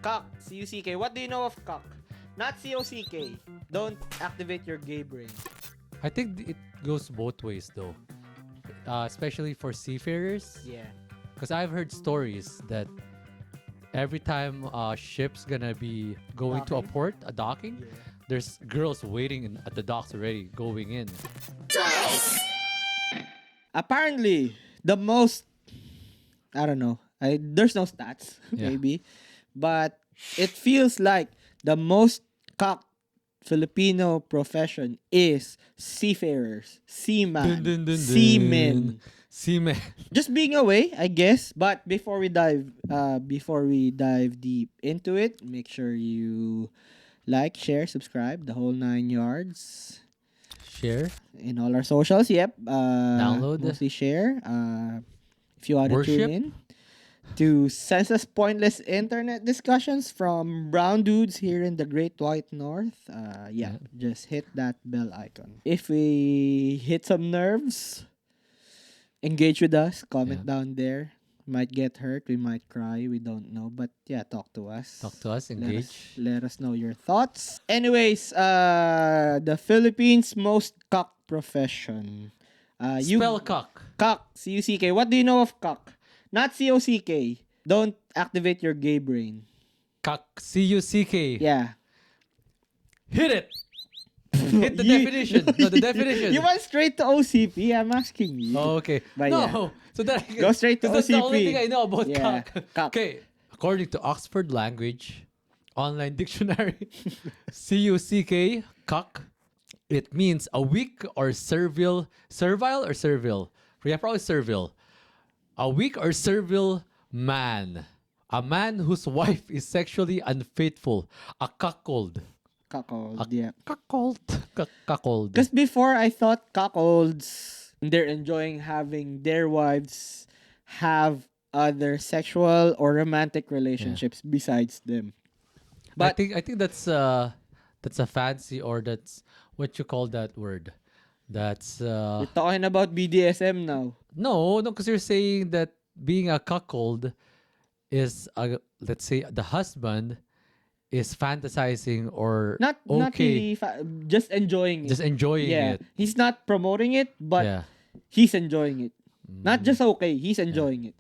Cock. C-U-C-K. What do you know of cock? Not C-O-C-K. Don't activate your gay brain. I think it goes both ways though, especially for seafarers. Yeah. Because I've heard stories that every time a ship's gonna be going to a Docking? port, a docking, Yeah. there's girls waiting at the docks already, going in. Apparently, the most, I don't know. There's no stats, Yeah. maybe. But it feels like the most cock Filipino profession is seafarers, seaman, Dun, dun, dun, seamen. dun. Seaman. Just being away, I guess. But before we dive deep into it, make sure you like, share, subscribe, the whole 9 yards Share. in all our socials. Yep. Download. Mostly share. If you want to Worship. tune in to senseless, pointless internet discussions from brown dudes here in the Great White North. Yeah. Just hit that bell icon. If we hit some nerves, engage with us. Comment Yeah. down there. Might get hurt. We might cry. We don't know. But yeah, talk to us. Talk to us, engage. Let us know your thoughts. Anyways, the Philippines' most cock profession. Spell cock. Cock. C-U-C-K. What do you know of cock? Not C-O-C-K. Don't activate your gay brain. Cock. C-U-C-K. Yeah. Hit it. Hit the You- definition. No, the definition. You went straight to OCP. I'm asking you. Oh, okay. But no. yeah. So that Go straight to that's the only OCP. thing I know about Yeah, cock. cock. Okay. According to Oxford Language Online Dictionary, C-U-C-K, cock, it means a weak or servile or servile? Yeah, probably servile. A weak or servile man. A man whose wife is sexually unfaithful. A cuckold. Cuckold. Yeah. Cuckold. Cuckold. Because before I thought cuckolds, they're enjoying having their wives have other sexual or romantic relationships besides them. I But think that's a fancy, or that's what you call that word. That's we're talking about BDSM now. no, because you're saying that being a cuckold is let's say the husband is fantasizing or Not okay, really just enjoying it. just enjoying yeah. it. He's not promoting it, but Yeah. he's enjoying it. Not just okay, he's enjoying it.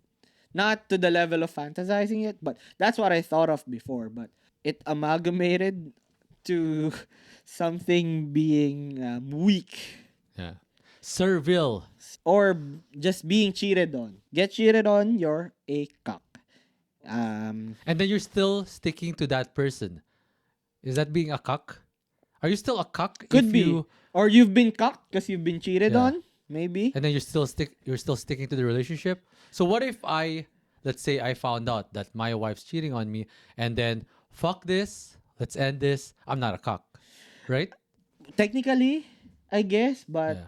Not to the level of fantasizing it, but that's what I thought of before. But it amalgamated to something being weak Yeah. Servile. or just being cheated on. Get cheated on, you're a cock. And then you're still sticking to that person. Is that being a cuck? Are you still a cuck? Could if be. You, Or you've been cocked because you've been cheated Yeah. on, maybe. and then you're still sticking to the relationship. So what if let's say I found out that my wife's cheating on me, and then fuck this, let's end this. I'm not a cock, right? Technically, I guess, but Yeah.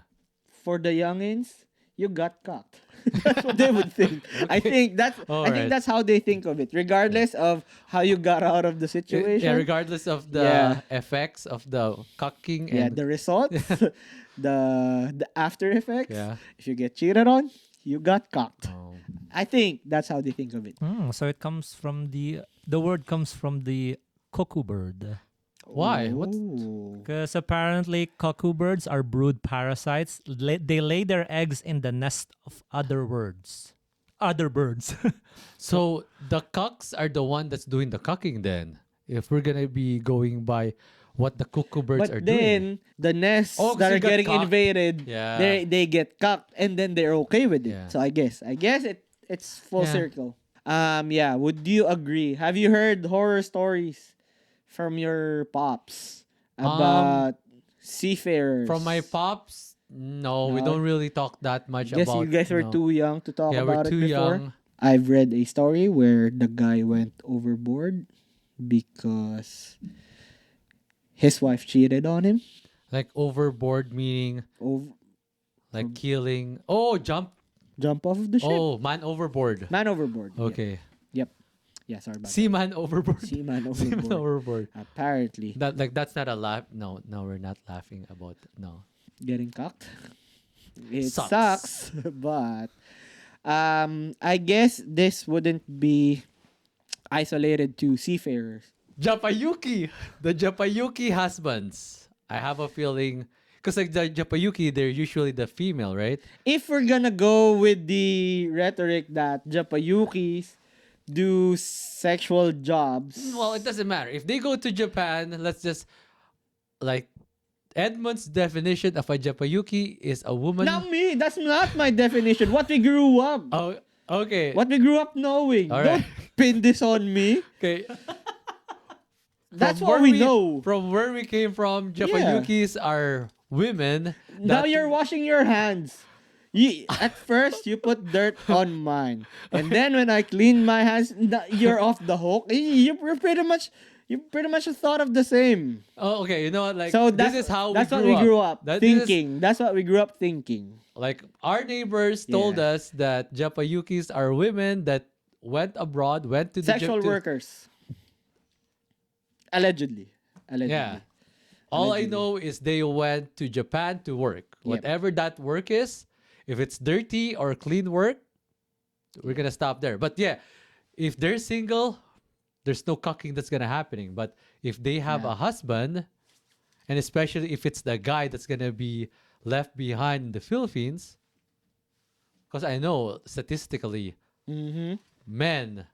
for the youngins, you got cocked. That's what they would think. I think Alright. that's how they think of it, regardless of how you got out of the situation. Yeah, regardless of the Yeah. effects of the cucking Yeah, and the results, the after effects. Yeah. If you get cheated on, you got cocked. Oh. I think that's how they think of it. So it comes from the word comes from the cuckoo bird. Why? What's Ooh. Because apparently cuckoo birds are brood parasites. They lay their eggs in the nest of other birds. so the cucks are the one that's doing the cucking then? If we're gonna be going by what the cuckoo birds But are then doing. the nests Oh, 'cause that you are got getting cocked. invaded, Yeah. they get cocked, and then they're okay with it. Yeah. So I guess it's full Yeah. circle. Yeah. Would you agree? Have you heard horror stories from your pops about seafarers? From my pops, no, we No? don't really talk that much Guess about. you guys were no. too young to talk Yeah, about we're too it before. young. I've read a story where the guy went overboard because his wife cheated on him. Like overboard meaning like killing. Oh, jump. Jump off of the ship. Oh, man overboard. Man overboard. Yeah. Okay. Yeah, sorry about Seaman overboard. that. Seaman Seaman overboard. overboard. Apparently. That's not a laugh. No, we're not laughing about no. Getting cocked. It Sucks. sucks. But I guess this wouldn't be isolated to seafarers. Japayuki, the Japayuki husbands. I have a feeling because like the Japayuki, they're usually the female, right? If we're gonna go with the rhetoric that Japayukis do sexual jobs, Well, it doesn't matter if they go to Japan. Let's just like Edmund's definition of a Japayuki is a woman. not me. That's not my definition. What we grew up, Oh, okay. what we grew up knowing. All Don't right. pin this on me. Okay. That's From what where we know. From where we came from, Japayukis are women. Now that- you're washing your hands. At first, you put dirt on mine, and then when I clean my hands, you're off the hook. You pretty much thought of the same. Oh, okay. You know what? Like So this is how that's we what grew we grew up This is- thinking. That's what we grew up thinking. like our neighbors told Yeah. us that Japayukis are women that went abroad, went to the Sexual workers, allegedly. Yeah. All I Allegedly. know is they went to Japan to work. Yep. Whatever that work is, if it's dirty or clean work, we're gonna stop there. But yeah, if they're single, there's no cucking that's gonna happening. But if they have a husband, and especially if it's the guy that's gonna be left behind in the Philippines, because I know statistically, Mm-hmm. men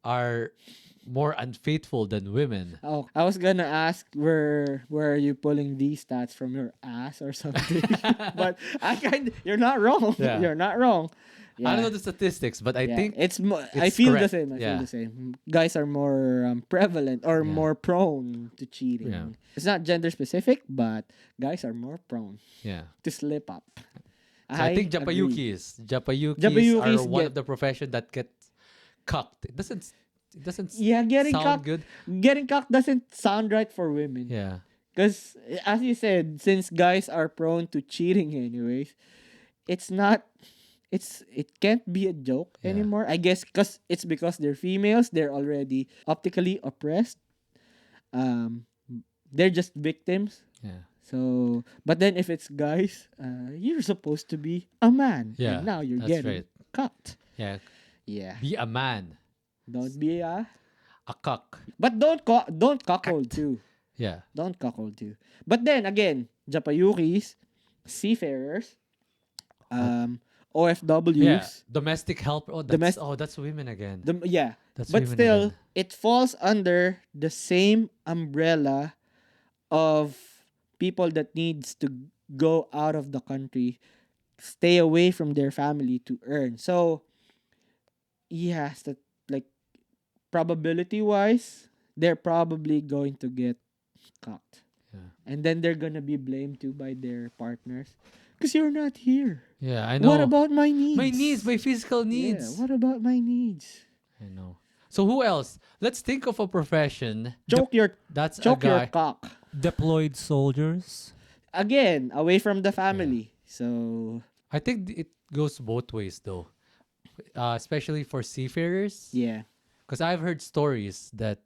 are more unfaithful than women. Oh, I was gonna ask where are you pulling these stats from, your ass or something? But you're not wrong. Yeah. You're not wrong. I don't know the statistics, but I Yeah, think it's I it's feel the correct. same. I Yeah. feel the same. Guys are more prevalent or Yeah. more prone to cheating. Yeah. It's not gender specific, but guys are more prone yeah. to slip up. So I think agree. Japayukis Japayukis are one get- of the profession that get cucked. It doesn't Yeah, getting sound cocked. good. Getting cocked doesn't sound right for women. Yeah. Because as you said, since guys are prone to cheating anyways, it's not. It can't be a joke Yeah. anymore. I guess because they're females, they're already optically oppressed. They're just victims. Yeah. So, but then if it's guys, you're supposed to be a man. Yeah, And now you're that's getting right. cocked. Yeah. Yeah. Be a man. Don't be A cuck. but don't cuckold too. Yeah. Don't cuckold too. But then again, Japayukis, seafarers, OFWs. Yeah. Domestic help. Oh, that's Domest- that's women again. Yeah. That's But women still, again. it falls under the same umbrella of people that needs to go out of the country, stay away from their family to earn. So, yes, that like probability wise, they're probably going to get caught. Yeah. And then they're gonna be blamed too by their partners. Because you're not here. Yeah, I know. What about my needs? my needs, my physical needs? Yeah, what about my needs? I know. So who else? Let's think of a profession. Choke your That's a choke your guy. cock. Deployed soldiers. Again, away from the family. So I think it goes both ways though, especially for seafarers. yeah. Because I've heard stories that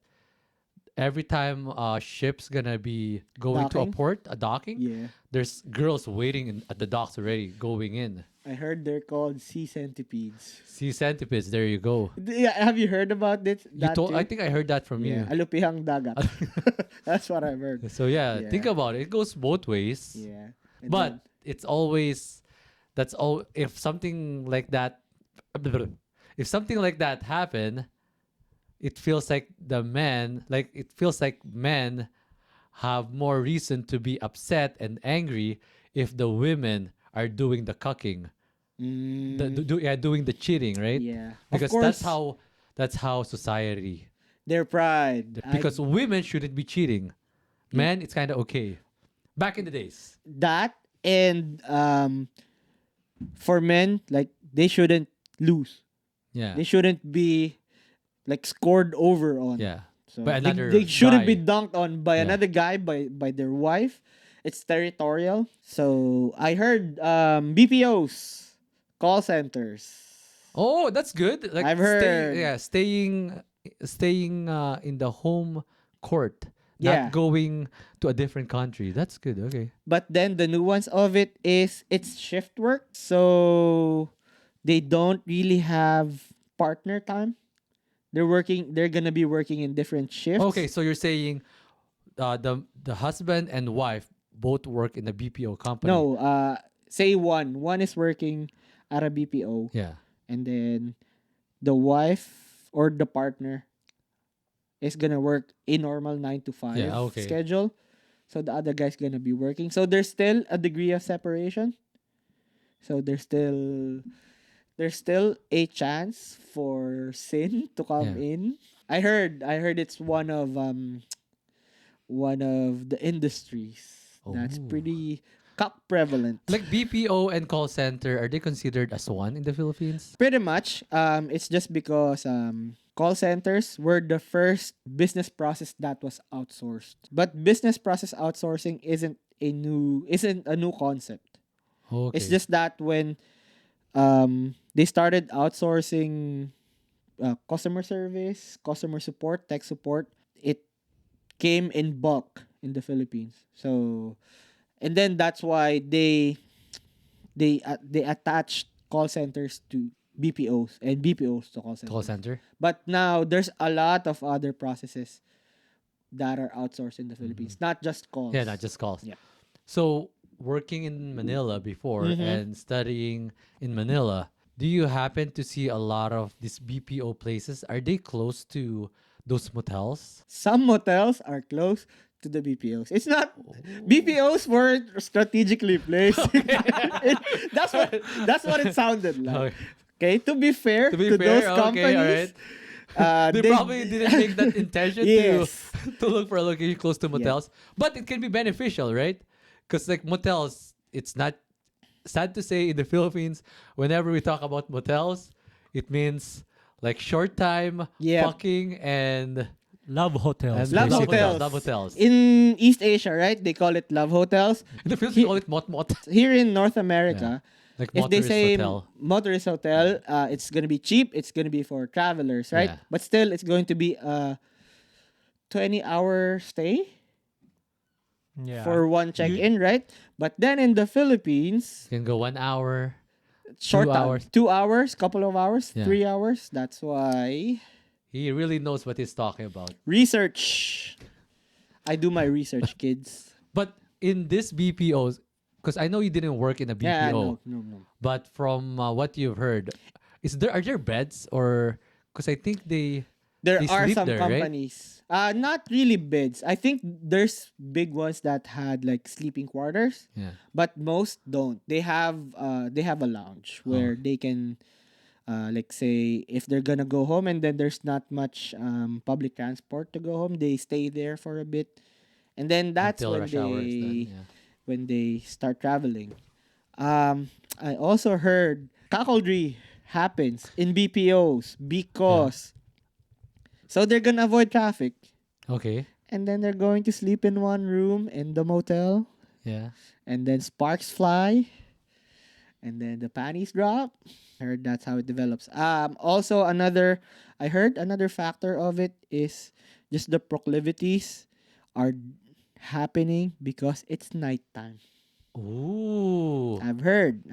every time a ship's gonna be going to a Docking? port, a docking, Yeah. there's girls waiting at the docks already, going in. I heard they're called sea centipedes. Sea centipedes. There you go. Yeah, have you heard about this? You told. I think I heard that from yeah, alupihang dagat. That's what I've heard. you. So yeah, Yeah. think about it. It goes both ways. Yeah. And But it's always that's all. If something like that, if something like that happen, it feels like men have more reason to be upset and angry if the women are doing the cucking, doing the cheating, right? yeah. Because of course, that's how society. their pride. Because women shouldn't be cheating, men it's kind of okay. Back in the days, that and for men, like they shouldn't lose. yeah, They shouldn't be like scored over on. yeah. So By they, another they shouldn't be guy. dunked on by Yeah. another guy, by their wife. It's territorial. So I heard BPOs, call centers. Oh, that's good. Like I've heard. staying in the home court, Yeah. not going to a different country. That's good. Okay. But then the nuance of it is it's shift work. So they don't really have partner time. They're gonna be working in different shifts. Okay, so you're saying the husband and wife both work in the BPO company. No, say one is working at a BPO, Yeah. and then the wife or the partner is gonna work a normal 9 to 5 Yeah, okay. schedule. So the other guy's gonna be working. So there's still a degree of separation. So there's still a chance for sin to come Yeah. in. I heard it's one of the industries that's Oh. pretty cock prevalent. Like BPO and call center, are they considered as one in the Philippines? Pretty much, it's just because call centers were the first business process that was outsourced. But business process outsourcing isn't a new concept. Okay. It's just that when they started outsourcing customer service, customer support, tech support, it came in bulk in the Philippines. So, and then that's why they attached call centers to BPOs and BPOs to call centers. call center. But now there's a lot of other processes that are outsourced in the Philippines, not just calls. Yeah, not just calls. Yeah. So working in Manila before Mhm. and studying in Manila, do you happen to see a lot of these BPO places? Are they close to those motels? Some motels are close to the BPOs. It's not BPOs weren't strategically placed. That's what it sounded like. Okay, to be fair, To be to fair, those okay, companies, alright. They probably didn't make that intention Yes. to look for a location close to motels. But it can be beneficial, right? Because like motels, it's not sad to say in the Philippines, whenever we talk about motels, it means like short time, Yeah. fucking and Love hotels. Love hotels. Love hotels. In East Asia, right? They call it love hotels. In the Philippines, we call it mot. Here in North America, Like if they motorist say hotel. motorist hotel, it's gonna be cheap. It's gonna be for travelers, right? Yeah. But still, it's going to be a 20-hour stay Yeah. for one check-in, right? But then in the Philippines, You can go 1 hour. short 2 time, hours. 2 hours, couple of hours, Yeah. 3 hours. That's why He really knows what he's talking about. research. I do my research, kids. But in this BPOs, because I know you didn't work in a BPO, Yeah, no. but from what you've heard, are there beds or because I think they There They are sleep some there, right? companies. Not really beds. I think there's big ones that had like sleeping quarters, yeah but most don't. They have a lounge where they can like say if they're gonna go home and then there's not much public transport to go home, they stay there for a bit. And then that's until when rush hour is done. they Yeah. when they start traveling. I also heard cuckoldry happens in BPOs because so they're gonna avoid traffic Okay. and then they're going to sleep in one room in the motel Yeah. and then sparks fly and then the panties drop. I heard that's how it develops. Also I heard another factor of it is just the proclivities are happening because it's nighttime. Ooh. I've heard.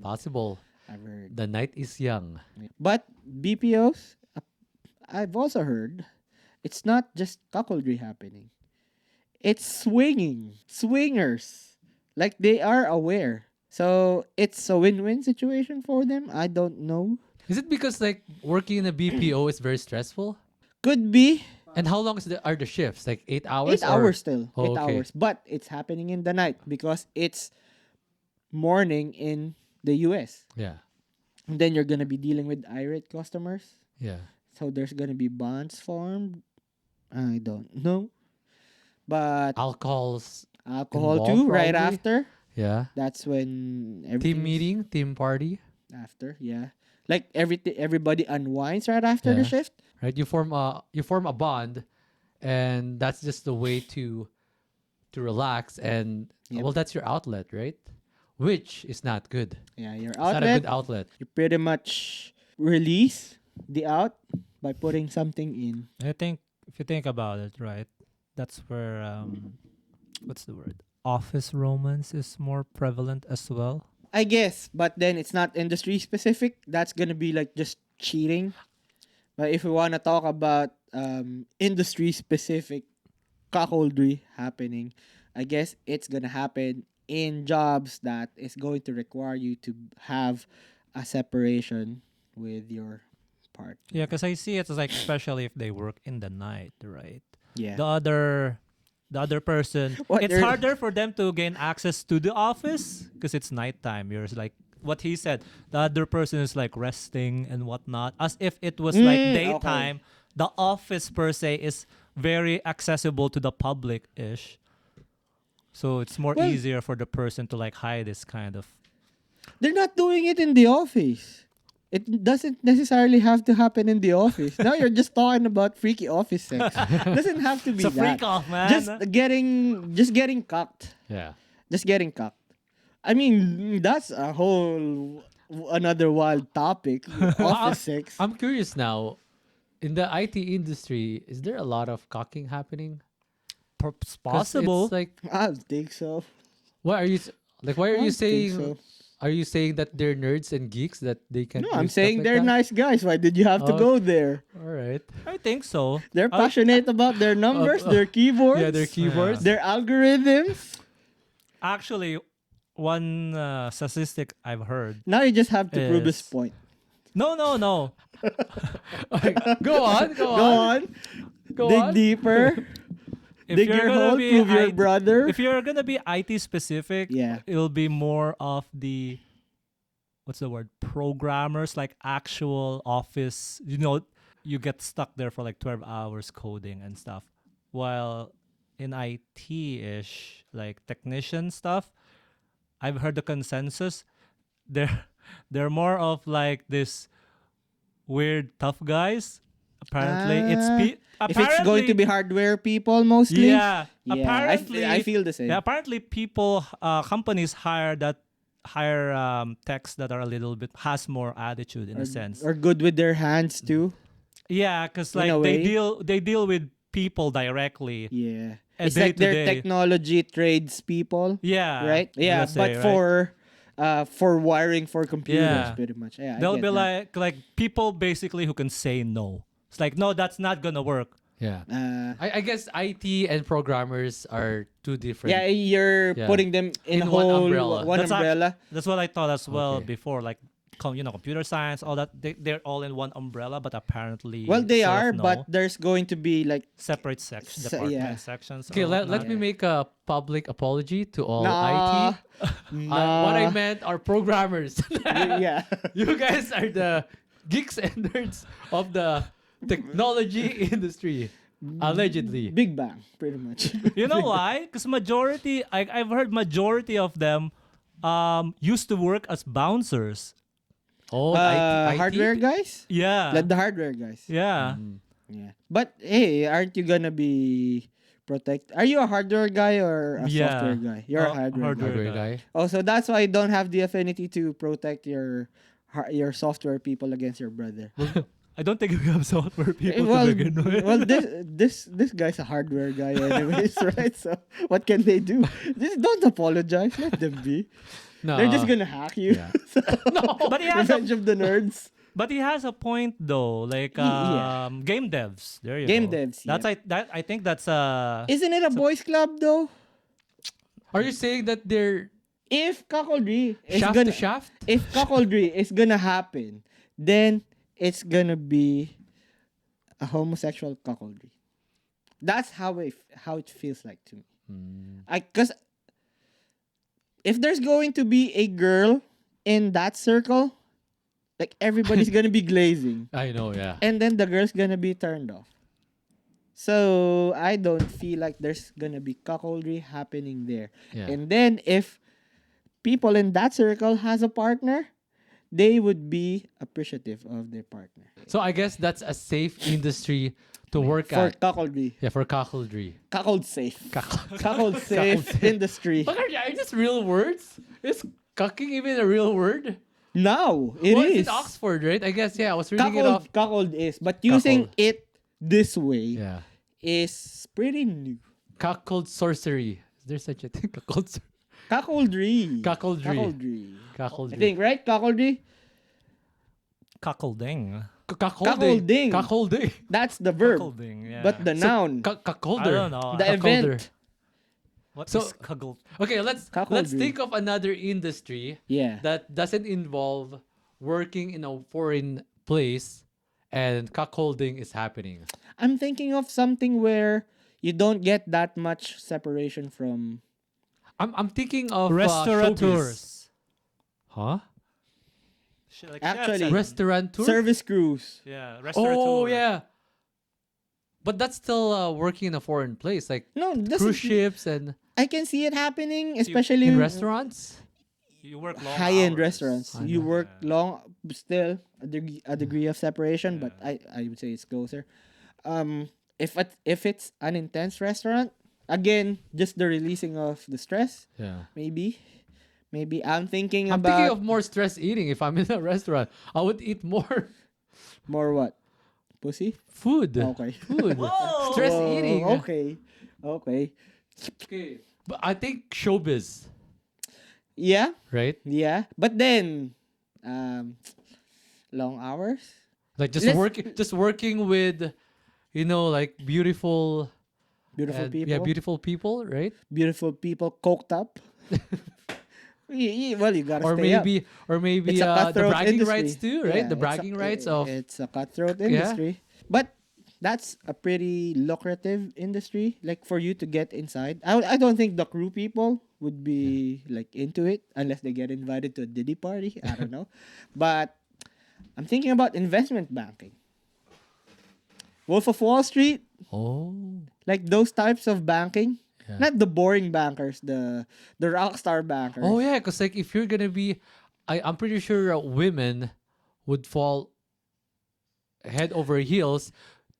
Possible. I've heard. The night is young. But BPOs, I've also heard, it's not just cuckoldry happening. It's swingers. Like they are aware. So it's a win-win situation for them. I don't know. Is it because like working in a BPO is very stressful? Could be And how long are the shifts? Like 8 hours? 8 hours still. Oh, 8 okay. hours. But it's happening in the night because it's morning in the US. Yeah. And then you're gonna be dealing with irate customers. Yeah. So there's gonna be bonds formed. I don't know. But Alcohol's alcohol involved, too, right probably? after. yeah. That's when Team everything's meeting, team party. after, yeah. Like everybody unwinds right after the Yeah. shift. Right? You form a bond and that's just the way to relax and Yep. well that's your outlet, right? Which is not good. Yeah, your It's not a good outlet. outlet. You pretty much release the out by putting something in. I think if you think about it, right, that's where what's the word? Office romance is more prevalent as well. I guess, but then it's not industry specific. That's gonna be like just cheating. But if we want to talk about industry specific cuckoldry happening, I guess it's gonna happen in jobs that is going to require you to have a separation with your partner. Yeah, because I see it as like, especially if they work in the night, right? Yeah. The other person, What, it's they're- harder for them to gain access to the office because it's nighttime. You're like what he said. The other person is like resting and whatnot, as if it was like Okay. daytime. The office per se is very accessible to the public ish, so it's more Well- easier for the person to like hide this kind of. They're not doing it in the office. It doesn't necessarily have to happen in the office. Now you're just talking about freaky office sex. Doesn't have to be It's a that. freak off, man. Just getting cocked. Yeah. Just getting cocked. I mean, that's a whole another wild topic. Office sex. I'm curious now. In the IT industry, is there a lot of cocking happening? It's 'Cause possible. It's like, I don't think so. why are you why are I you don't think saying? so. Are you saying that they're nerds and geeks that they can? No, I'm saying they're nice guys. Why did you have to Oh. go there? All right. I think so. They're passionate about their numbers, their keyboards, Yeah, their keyboards. their algorithms. Actually, one statistic I've heard. Now you just have to prove his Yes. point. No. Go on. Go on. Go Dig on. deeper. If Dig you're your gonna hole. be Prove your I- brother. If you're gonna be IT specific, Yeah. it'll be more of the what's the word? Programmers, like actual office. You get stuck there for like 12 hours coding and stuff. While in IT ish, like technician stuff, I've heard the consensus. They're more of like this weird tough guys. Apparently, If it's going to be hardware people mostly. yeah. Yeah, Apparently, I feel the same. yeah, apparently companies hire techs that are a little bit has more attitude in a sense. Or good with their hands too. Yeah, because in like a way. they deal with people directly. Yeah. And It's like day to they're day. technology trades people. Yeah, Right? Yeah, let's but say, right? for wiring for computers Yeah. pretty much. Yeah. I They'll get be that. like people basically who can say no. It's like no, that's not gonna work. Yeah. Uh, I guess IT and programmers are two different. yeah, you're Yeah. putting them in, In a one whole umbrella. one That's umbrella. That's what I thought as well Okay. before. Like computer science, all that they're all in one umbrella, but apparently Well, they sort of are, no. but there's going to be like separate section So, department yeah. sections. Okay, or let whatnot. me make a public apology to all nah, IT. What I meant are programmers. yeah. You guys are the geeks and nerds of the technology industry, allegedly. Big Bang, pretty much. You know why? Because I've heard majority of them used to work as bouncers. Oh, Hardware guys? Yeah. Like the hardware guys. Yeah. Yeah. But hey, aren't you gonna be Are you a hardware guy or a Yeah. software guy? You're a hardware guy. Hardware guy. Oh, so that's why you don't have the affinity to protect your software people against your brother. I don't think we have software people well, to begin with. well, this guy's a hardware guy anyways, right? So what can they do? Just don't apologize. Let them be. No. They're just gonna hack you. Yeah. But he has a, Revenge of the nerds. but he has a point though. Like Yeah. game devs. There you Game go. devs, That's I think that's Isn't it a boys' club though? Are you saying that they're If cuckoldry is shaft gonna to shaft? if cuckoldry is gonna happen, then it's gonna be a homosexual cuckoldry. That's how it feels like to me. Cause if there's going to be a girl in that circle, like everybody's gonna be glazing, I know, yeah. and then the girl's gonna be turned off. So I don't feel like there's gonna be cuckoldry happening there. Yeah. And then if people in that circle has a partner, they would be appreciative of their partner. So I guess that's a safe industry to work For at. cuckoldry. Yeah, for cuckoldry. Cuckold safe. Cuckold safe industry. But are these real words? Is cucking even a real word? Now, it Well, is. it's in Oxford, right? I guess, yeah, I was reading it off. Cuckold is. But using Cuckold. it this way Yeah. is pretty new. Cuckold sorcery. Is there such a thing? Cuckoldry. Cuckoldry. Cuckoldry. I Cuckoldry. think, right? Cuckoldry? cuckolding. Cuckolding. Cuckolding. That's the verb. Cuckolding, yeah. But the noun, Cuckolder. I don't know. the Cuckolder. event. What So- is cuckold? Okay, let's Cuckoldry. think of another industry Yeah. that doesn't involve working in a foreign place and cuckolding is happening. I'm thinking of something where you don't get that much separation from. I'm thinking of showbiz. Restaurateurs. Huh? Like Actually, chefs and- Restaurateur? Service crews. Yeah, restaurateur. Oh yeah. But that's still working in a foreign place, like No, this cruise is, ships and I can see it happening, especially in restaurants. You work long high-end hours. restaurants. I You know. work long, still a degree of separation, but I would say it's closer. If it's an intense restaurant, again, just the releasing of the stress, Yeah. maybe I'm thinking I'm about thinking of more stress eating if I'm in a restaurant. I would eat more more what? Pussy? food. Okay. Food. Whoa! Stress Oh, eating. Okay. Okay. But I think showbiz, Yeah. right? Yeah. But then, long hours. Like Let's- just working with, like beautiful, Beautiful people. yeah, beautiful people, right? Beautiful people coked up. Well, you gotta Or stay up. maybe It's a the cutthroat bragging industry. rights too, right? Yeah, The bragging rights of it's a cutthroat industry. But that's a pretty lucrative industry. Like for you to get inside, I don't think the crew people would be like into it unless they get invited to a Diddy party. I don't know, but I'm thinking about investment banking. Wolf of Wall Street, oh, like those types of banking. yeah. Not the boring bankers, the rock star bankers. Oh yeah, because like if you're gonna be, I'm pretty sure women would fall head over heels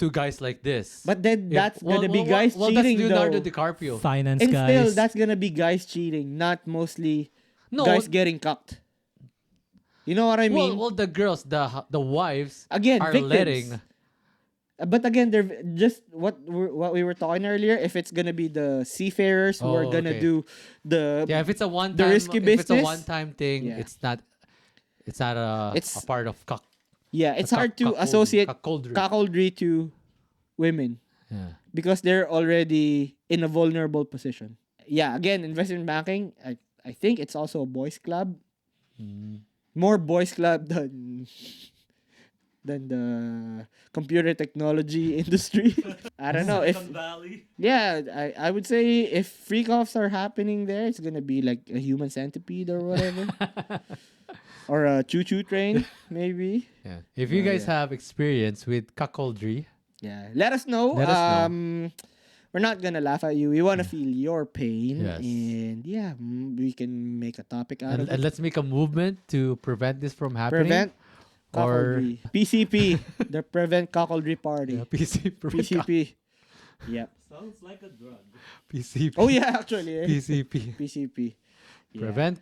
to guys like this. But then If- that's gonna be guys well, cheating that's Leonardo though. DiCaprio. Finance And guys. still, that's gonna be guys cheating, not mostly No, guys getting cucked. You know what I mean? well, the girls, the wives Again, are victims. letting. But again, they're just what we were talking earlier. If it's gonna be the seafarers who are Oh, gonna okay. do the Yeah, if it's a one the time, risky if it's a business, one time thing, yeah. it's not It's- a part of it's hard to associate cuckoldry. cuckoldry to women Yeah. because they're already in a vulnerable position. Yeah, again, investment banking. I think it's also a boys' club. More boys' club than the computer technology industry. I don't know if Valley. yeah, I would say if freak offs are happening there, it's gonna be like a human centipede or whatever, or a choo choo train maybe. Yeah. If you Oh, guys yeah. have experience with cuckoldry, Yeah, let us know. Let us know. We're not gonna laugh at you. We want to feel your pain, Yes. and yeah, we can make a topic out of and it. let's make a movement to prevent this from happening. Prevent or cuckoldry. PCP, the Prevent Cuckoldry Party. yeah, PCP. Yep. Sounds like a drug. PCP. Oh yeah, actually. PCP. PCP. Yeah. Prevent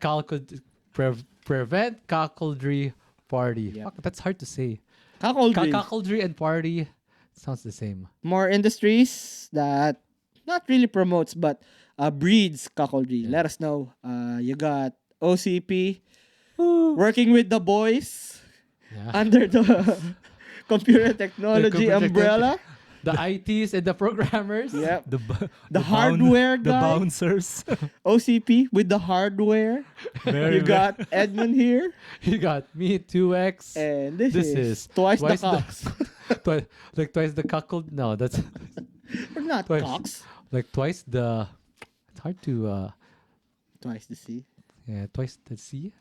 cuckoldry party. Yep. Fuck, that's hard to say. Cuckoldry. Cuckoldry and party sounds the same. More industries that not really promotes but breeds cuckoldry. Let us know. You got OCP working with the boys Yeah. under the computer technology computer umbrella. The ITs and the programmers. Yep. The hardware the guy. bouncers. OCP with the hardware. Very, You got Edmund here. You got me, 2X. And this This is is twice the twice the- cocks. Twice the cuckold. No, that's Or not twice. cocks. like twice the. It's hard to. Twice the C. Yeah, twice the C.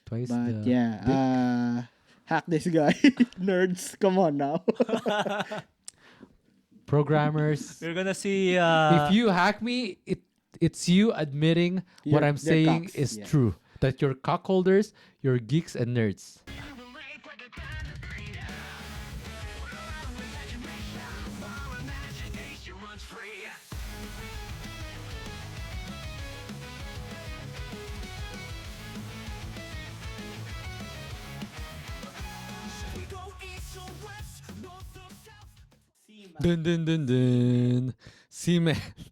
Twice But the. yeah, hack this guy. Nerds, come on now. Programmers. We're gonna see. If you hack me, it's you admitting what I'm they're saying cocks, is yeah. true. That you're cuckolders, you're geeks and nerds. Dun dun dun dun. Seaman.